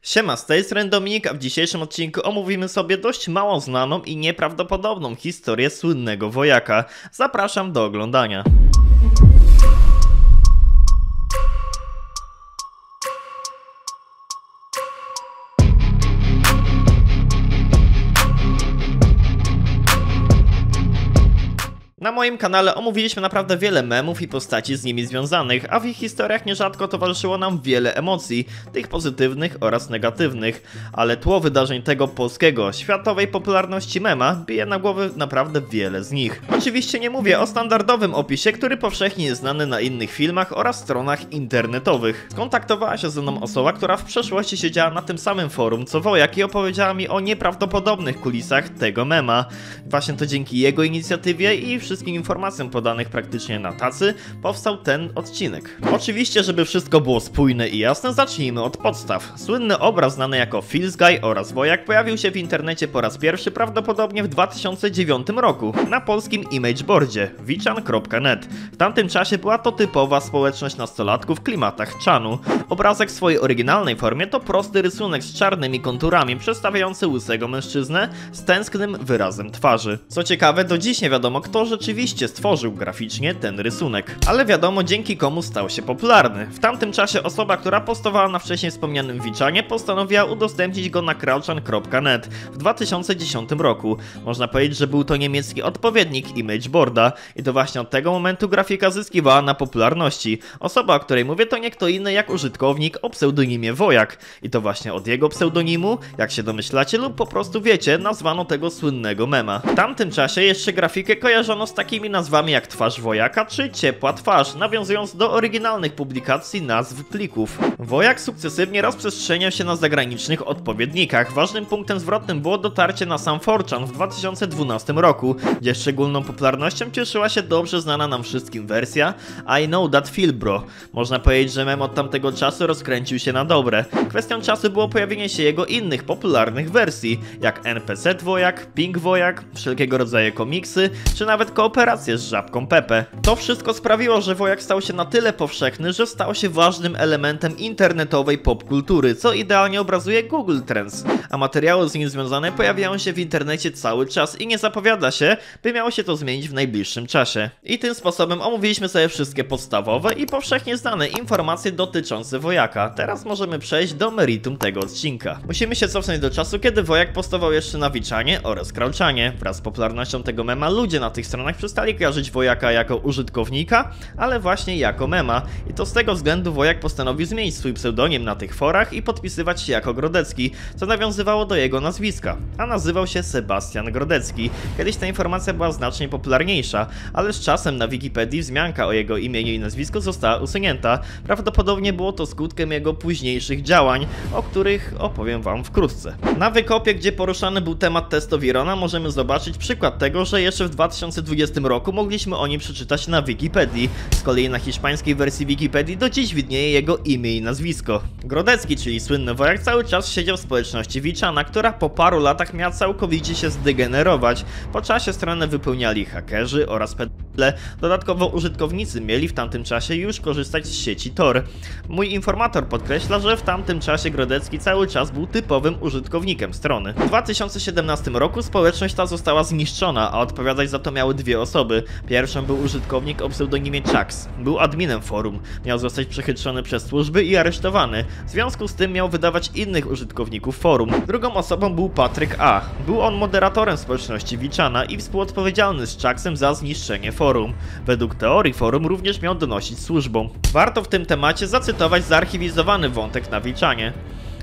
Siema, z tej strony Dominik, a w dzisiejszym odcinku omówimy sobie dość mało znaną i nieprawdopodobną historię słynnego wojaka. Zapraszam do oglądania. Na moim kanale omówiliśmy naprawdę wiele memów i postaci z nimi związanych, a w ich historiach nierzadko towarzyszyło nam wiele emocji, tych pozytywnych oraz negatywnych, ale tło wydarzeń tego polskiego, światowej popularności mema bije na głowę naprawdę wiele z nich. Oczywiście nie mówię o standardowym opisie, który powszechnie jest znany na innych filmach oraz stronach internetowych. Skontaktowała się ze mną osoba, która w przeszłości siedziała na tym samym forum co wojak i opowiedziała mi o nieprawdopodobnych kulisach tego mema. Właśnie to dzięki jego inicjatywie i wszystkim informacjom podanych praktycznie na tacy powstał ten odcinek. Oczywiście, żeby wszystko było spójne i jasne, zacznijmy od podstaw. Słynny obraz znany jako Feels Guy oraz wojak pojawił się w internecie po raz pierwszy prawdopodobnie w 2009 roku na polskim imageboardzie vichan.net. W tamtym czasie była to typowa społeczność nastolatków w klimatach chanu. Obrazek w swojej oryginalnej formie to prosty rysunek z czarnymi konturami przedstawiający łysego mężczyznę z tęsknym wyrazem twarzy. Co ciekawe, do dziś nie wiadomo, kto rzeczywiście stworzył graficznie ten rysunek. Ale wiadomo, dzięki komu stał się popularny. W tamtym czasie osoba, która postowała na wcześniej wspomnianym Vichanie, postanowiła udostępnić go na crouchan.net w 2010 roku. Można powiedzieć, że był to niemiecki odpowiednik imageboarda i to właśnie od tego momentu grafika zyskiwała na popularności. Osoba, o której mówię, to nie kto inny jak użytkownik o pseudonimie Wojak. I to właśnie od jego pseudonimu, jak się domyślacie lub po prostu wiecie, nazwano tego słynnego mema. W tamtym czasie jeszcze grafikę kojarzono z takimi nazwami jak twarz wojaka czy ciepła twarz, nawiązując do oryginalnych publikacji nazw plików. Wojak sukcesywnie rozprzestrzeniał się na zagranicznych odpowiednikach. Ważnym punktem zwrotnym było dotarcie na sam 4chan w 2012 roku, gdzie szczególną popularnością cieszyła się dobrze znana nam wszystkim wersja I Know That Feel Bro. Można powiedzieć, że mem od tamtego czasu rozkręcił się na dobre. Kwestią czasu było pojawienie się jego innych popularnych wersji, jak NPC Wojak, Pink Wojak, wszelkiego rodzaju komiksy, czy nawet kooperację z Żabką Pepe. To wszystko sprawiło, że wojak stał się na tyle powszechny, że stał się ważnym elementem internetowej popkultury, co idealnie obrazuje Google Trends. A materiały z nim związane pojawiają się w internecie cały czas i nie zapowiada się, by miało się to zmienić w najbliższym czasie. I tym sposobem omówiliśmy sobie wszystkie podstawowe i powszechnie znane informacje dotyczące wojaka. Teraz możemy przejść do meritum tego odcinka. Musimy się cofnąć do czasu, kiedy wojak powstawał jeszcze na Vichanie oraz crouchanie. Wraz z popularnością tego mema ludzie na tych stronach przestali kojarzyć wojaka jako użytkownika, ale właśnie jako mema. I to z tego względu wojak postanowił zmienić swój pseudonim na tych forach i podpisywać się jako Grodecki, co nawiązywało do jego nazwiska, a nazywał się Sebastian Grodecki. Kiedyś ta informacja była znacznie popularniejsza, ale z czasem na Wikipedii wzmianka o jego imieniu i nazwisku została usunięta. Prawdopodobnie było to skutkiem jego późniejszych działań, o których opowiem wam wkrótce. Na wykopie, gdzie poruszany był temat Testowirona, możemy zobaczyć przykład tego, że jeszcze w 2020 roku mogliśmy o nim przeczytać na Wikipedii. Z kolei na hiszpańskiej wersji Wikipedii do dziś widnieje jego imię i nazwisko. Grodecki, czyli słynny wojak, cały czas siedział w społeczności Vichana, która po paru latach miała całkowicie się zdegenerować. Po czasie stronę wypełniali hakerzy oraz pedofile. Dodatkowo użytkownicy mieli w tamtym czasie już korzystać z sieci Tor. Mój informator podkreśla, że w tamtym czasie Grodecki cały czas był typowym użytkownikiem strony. W 2017 roku społeczność ta została zniszczona, a odpowiadać za to miały dwie osoby. Pierwszą był użytkownik o pseudonimie Chucks. Był adminem forum. Miał zostać przechytrzony przez służby i aresztowany. W związku z tym miał wydawać innych użytkowników forum. Drugą osobą był Patryk A. Był on moderatorem społeczności Vichana i współodpowiedzialny z Chucksem za zniszczenie forum. Według teorii forum również miał donosić służbom. Warto w tym temacie zacytować zarchiwizowany wątek na Vichanie.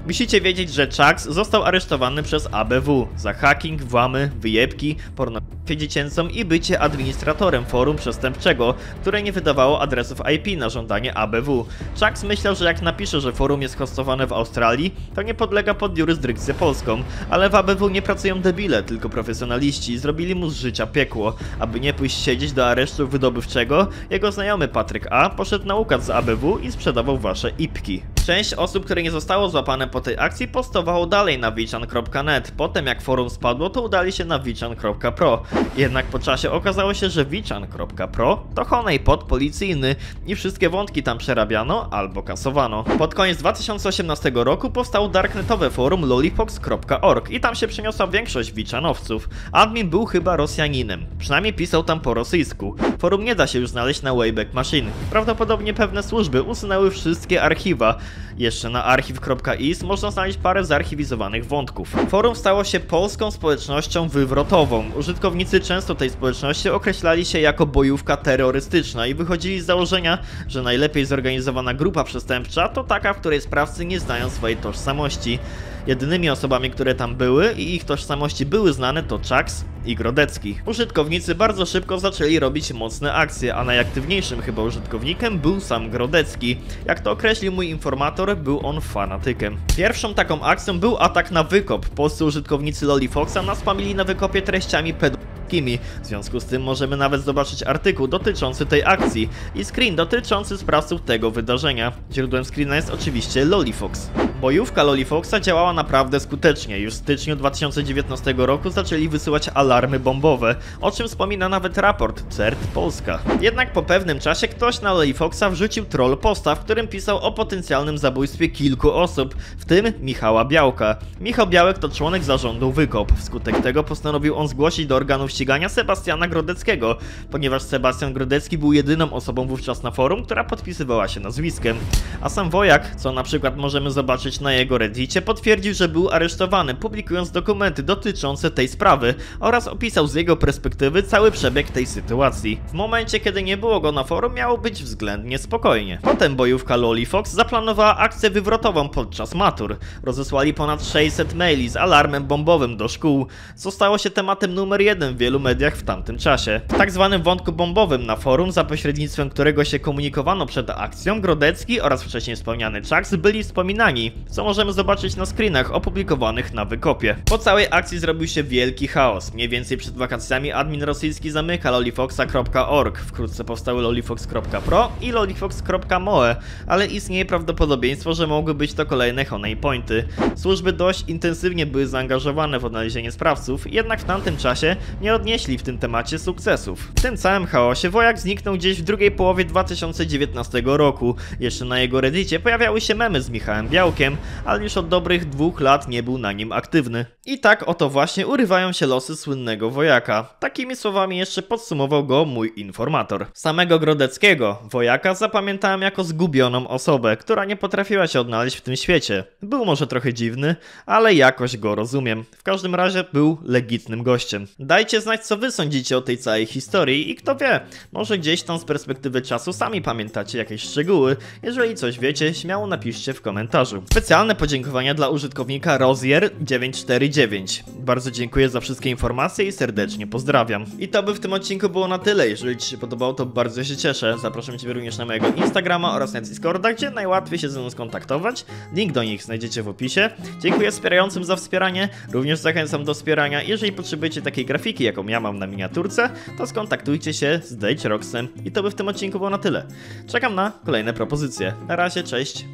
Musicie wiedzieć, że Chucks został aresztowany przez ABW za hacking, włamy, wyjebki, pornografię dziecięcą i bycie administratorem forum przestępczego, które nie wydawało adresów IP na żądanie ABW. Chucks myślał, że jak napisze, że forum jest hostowane w Australii, to nie podlega pod jurysdykcję polską, ale w ABW nie pracują debile, tylko profesjonaliści. Zrobili mu z życia piekło. Aby nie pójść siedzieć do aresztu wydobywczego, jego znajomy Patryk A. poszedł na układ z ABW i sprzedawał wasze IPki. Część osób, które nie zostało złapane po tej akcji, postowało dalej na wichan.net. Potem jak forum spadło, to udali się na wichan.pro. Jednak po czasie okazało się, że wichan.pro to honeypot policyjny i wszystkie wątki tam przerabiano albo kasowano. Pod koniec 2018 roku powstało darknetowe forum lolifox.org i tam się przeniosła większość wichanowców. Admin był chyba Rosjaninem, przynajmniej pisał tam po rosyjsku. Forum nie da się już znaleźć na Wayback Machine. Prawdopodobnie pewne służby usunęły wszystkie archiwa. Jeszcze na archiv.is można znaleźć parę zarchiwizowanych wątków. Forum stało się polską społecznością wywrotową. Użytkownicy często tej społeczności określali się jako bojówka terrorystyczna i wychodzili z założenia, że najlepiej zorganizowana grupa przestępcza to taka, w której sprawcy nie znają swojej tożsamości. Jedynymi osobami, które tam były i ich tożsamości były znane, to Chucks i Grodecki. Użytkownicy bardzo szybko zaczęli robić mocne akcje, a najaktywniejszym chyba użytkownikiem był sam Grodecki. Jak to określił mój informator, był on fanatykiem. Pierwszą taką akcją był atak na wykop. Polscy użytkownicy Lolifoxa naspamili na wykopie treściami pedofilskimi. W związku z tym możemy nawet zobaczyć artykuł dotyczący tej akcji i screen dotyczący sprawców tego wydarzenia. Źródłem screena jest oczywiście Lolifox. Bojówka Lolifoxa działała naprawdę skutecznie. Już w styczniu 2019 roku zaczęli wysyłać alarmy bombowe, o czym wspomina nawet raport CERT Polska. Jednak po pewnym czasie ktoś na Lolifoxa wrzucił troll posta, w którym pisał o potencjalnym zabójstwie kilku osób, w tym Michała Białka. Michał Białek to członek zarządu Wykop. Wskutek tego postanowił on zgłosić do organów ścigania Sebastiana Grodeckiego, ponieważ Sebastian Grodecki był jedyną osobą wówczas na forum, która podpisywała się nazwiskiem. A sam Wojak, co na przykład możemy zobaczyć na jego reddicie, potwierdził, że był aresztowany, publikując dokumenty dotyczące tej sprawy oraz opisał z jego perspektywy cały przebieg tej sytuacji. W momencie, kiedy nie było go na forum, miało być względnie spokojnie. Potem bojówka Lolifox zaplanowała akcję wywrotową podczas matur. Rozesłali ponad 600 maili z alarmem bombowym do szkół, co stało się tematem numer 1 w wielu mediach w tamtym czasie. W tak zwanym wątku bombowym na forum, za pośrednictwem którego się komunikowano przed akcją, Grodecki oraz wcześniej wspomniany Chucks byli wspominani, co możemy zobaczyć na screenach opublikowanych na Wykopie. Po całej akcji zrobił się wielki chaos. Mniej więcej przed wakacjami admin rosyjski zamyka lolifoxa.org. Wkrótce powstały lolifox.pro i lolifox.moe, ale istnieje prawdopodobieństwo, że mogły być to kolejne honeypointy. Służby dość intensywnie były zaangażowane w odnalezienie sprawców, jednak w tamtym czasie nie odnieśli w tym temacie sukcesów. W tym całym chaosie Wojak zniknął gdzieś w drugiej połowie 2019 roku. Jeszcze na jego reddicie pojawiały się memy z Michałem Białkiem, ale już od dobrych 2 lat nie był na nim aktywny. I tak oto właśnie urywają się losy słynnego Wojaka. Takimi słowami jeszcze podsumował go mój informator. Samego Grodeckiego, Wojaka, zapamiętałem jako zgubioną osobę, która nie potrafiła się odnaleźć w tym świecie. Był może trochę dziwny, ale jakoś go rozumiem. W każdym razie był legitnym gościem. Dajcie znać, co wy sądzicie o tej całej historii i kto wie, może gdzieś tam z perspektywy czasu sami pamiętacie jakieś szczegóły. Jeżeli coś wiecie, śmiało napiszcie w komentarzu. Specjalne podziękowania dla użytkownika Rozier949. Bardzo dziękuję za wszystkie informacje i serdecznie pozdrawiam. I to by w tym odcinku było na tyle. Jeżeli ci się podobało, to bardzo się cieszę. Zapraszam cię również na mojego Instagrama oraz na Discorda, gdzie najłatwiej się ze mną skontaktować. Link do nich znajdziecie w opisie. Dziękuję wspierającym za wspieranie. Również zachęcam do wspierania. Jeżeli potrzebujecie takiej grafiki, jaką ja mam na miniaturce, to skontaktujcie się z DateRoxem. I to by w tym odcinku było na tyle. Czekam na kolejne propozycje. Na razie, cześć.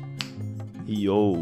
Yo.